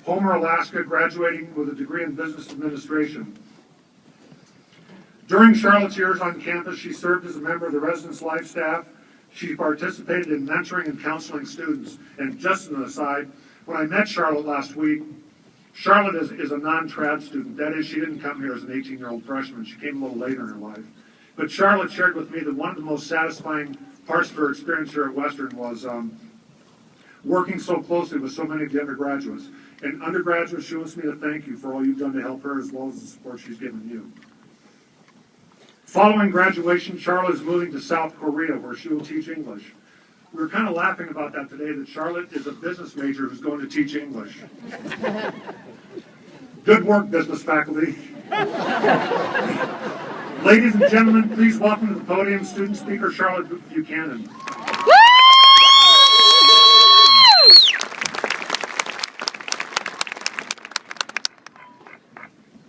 Homer, Alaska, graduating with a degree in business administration. During Charlotte's years on campus, she served as a member of the residence life staff. She participated in mentoring and counseling students. And just an aside, when I met Charlotte last week, Charlotte is a non-trad student. That is, she didn't come here as an 18-year-old freshman. She came a little later in her life. But Charlotte shared with me that one of the most satisfying parts of her experience here at Western was working so closely with so many of the undergraduates. And undergraduates, she wants me to thank you for all you've done to help her as well as the support she's given you. Following graduation, Charlotte is moving to South Korea, where she will teach English. We were kind of laughing about that today, that Charlotte is a business major who's going to teach English. Good work, business faculty. Ladies and gentlemen, please welcome to the podium student speaker Charlotte Buchanan.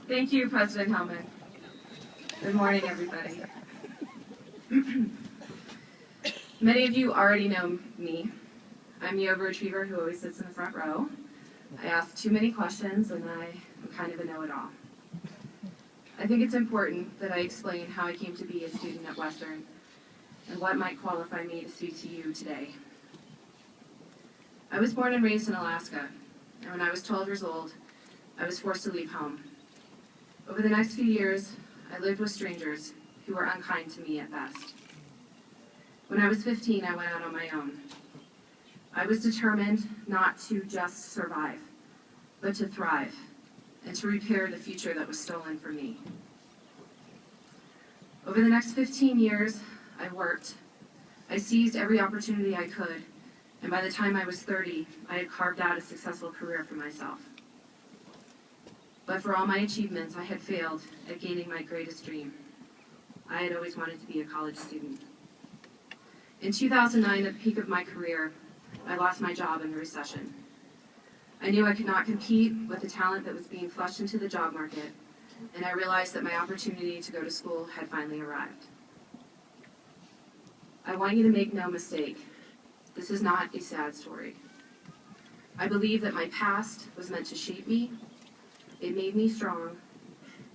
Thank you, President Hellman. Good morning, everybody. Many of you already know me. I'm the overachiever who always sits in the front row. I ask too many questions, and I am kind of a know-it-all. I think it's important that I explain how I came to be a student at Western and what might qualify me to speak to you today. I was born and raised in Alaska, and when I was 12 years old, I was forced to leave home. Over the next few years, I lived with strangers who were unkind to me at best. When I was 15, I went out on my own. I was determined not to just survive, but to thrive and to repair the future that was stolen from me. Over the next 15 years, I worked. I seized every opportunity I could, and by the time I was 30, I had carved out a successful career for myself. But for all my achievements, I had failed at gaining my greatest dream. I had always wanted to be a college student. In 2009, at the peak of my career, I lost my job in the recession. I knew I could not compete with the talent that was being flushed into the job market, and I realized that my opportunity to go to school had finally arrived. I want you to make no mistake, this is not a sad story. I believe that my past was meant to shape me. It made me strong,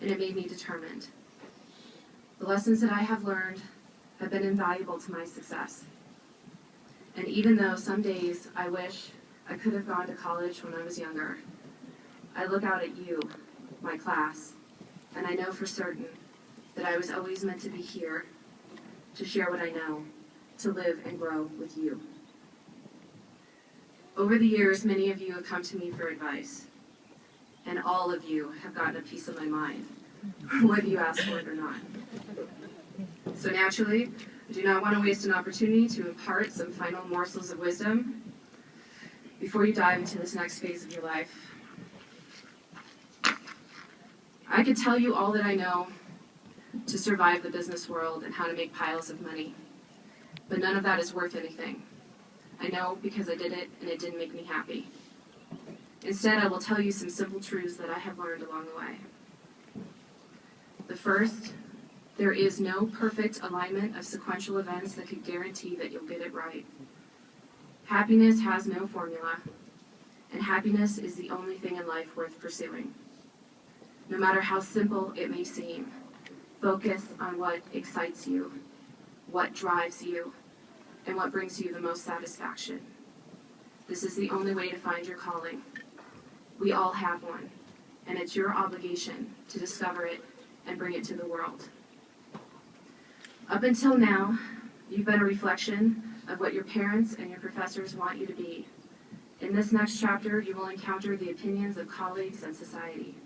and it made me determined. The lessons that I have learned have been invaluable to my success. And even though some days I wish I could have gone to college when I was younger, I look out at you, my class, and I know for certain that I was always meant to be here to share what I know, to live and grow with you. Over the years, many of you have come to me for advice. And all of you have gotten a piece of my mind, whether you ask for it or not. So naturally, I do not want to waste an opportunity to impart some final morsels of wisdom before you dive into this next phase of your life. I could tell you all that I know to survive the business world and how to make piles of money, but none of that is worth anything. I know because I did it and it didn't make me happy. Instead, I will tell you some simple truths that I have learned along the way. The first, there is no perfect alignment of sequential events that could guarantee that you'll get it right. Happiness has no formula, and happiness is the only thing in life worth pursuing. No matter how simple it may seem, focus on what excites you, what drives you, and what brings you the most satisfaction. This is the only way to find your calling. We all have one, and it's your obligation to discover it and bring it to the world. Up until now, you've been a reflection of what your parents and your professors want you to be. In this next chapter, you will encounter the opinions of colleagues and society.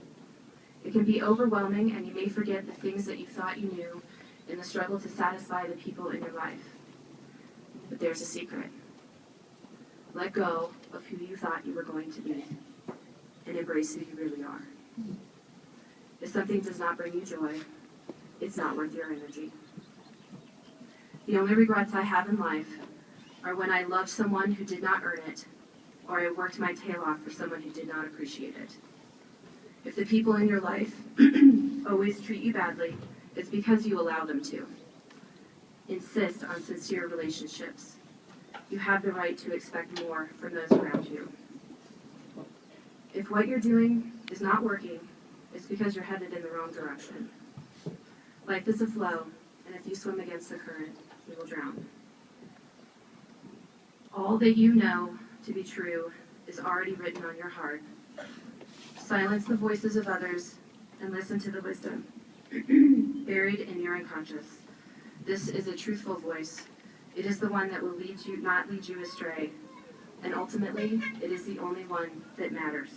It can be overwhelming, and you may forget the things that you thought you knew in the struggle to satisfy the people in your life. But there's a secret. Let go of who you thought you were going to be, and embrace who you really are. If something does not bring you joy, it's not worth your energy. The only regrets I have in life are when I loved someone who did not earn it, or I worked my tail off for someone who did not appreciate it. If the people in your life always treat you badly, it's because you allow them to. Insist on sincere relationships. You have the right to expect more from those around you. If what you're doing is not working, it's because you're headed in the wrong direction. Life is a flow, and if you swim against the current, you will drown. All that you know to be true is already written on your heart. Silence the voices of others and listen to the wisdom buried in your unconscious. This is a truthful voice. It is the one that will not lead you astray, and ultimately, it is the only one that matters.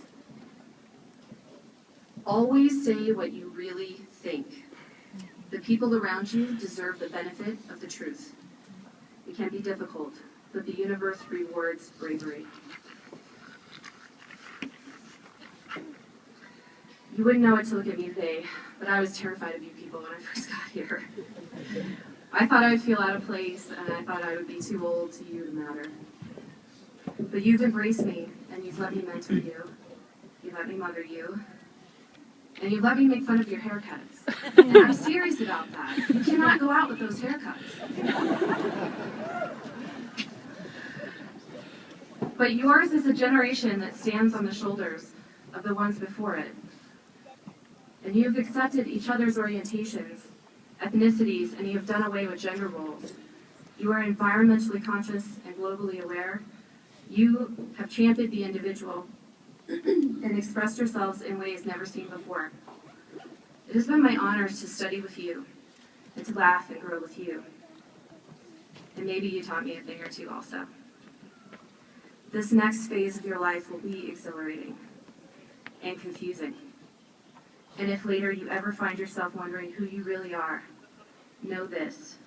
Always say what you really think. The people around you deserve the benefit of the truth. It can be difficult, but the universe rewards bravery. You wouldn't know it to look at me today, but I was terrified of you people when I first got here. I thought I would feel out of place, and I thought I would be too old to you to matter. But you've embraced me, and you've let me mentor you. You let me mother you. And you let me make fun of your haircuts. And I'm serious about that. You cannot go out with those haircuts. But yours is a generation that stands on the shoulders of the ones before it. And you have accepted each other's orientations, ethnicities, and you have done away with gender roles. You are environmentally conscious and globally aware. You have championed the individual and expressed yourselves in ways never seen before. It has been my honor to study with you and to laugh and grow with you. And maybe you taught me a thing or two also. This next phase of your life will be exhilarating and confusing. And if later you ever find yourself wondering who you really are, know this.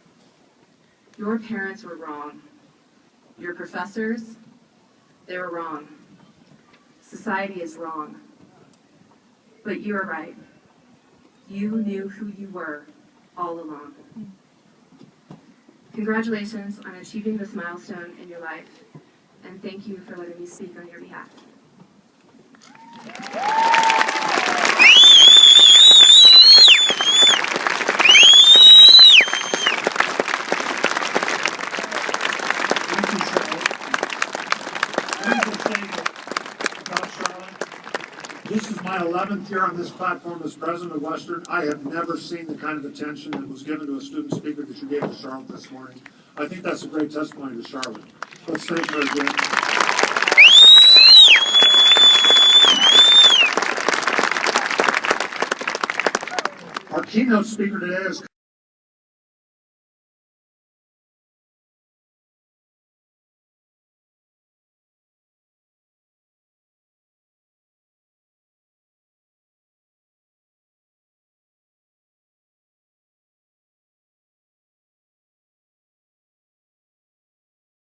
Your parents were wrong. Your professors, they were wrong. Society is wrong. But you are right. You knew who you were all along. Congratulations on achieving this milestone in your life, and thank you for letting me speak on your behalf. This is my 11th year on this platform as president of Western. I have never seen the kind of attention that was given to a student speaker that you gave to Charlotte this morning. I think that's a great testimony to Charlotte. Let's thank her again. Our keynote speaker today is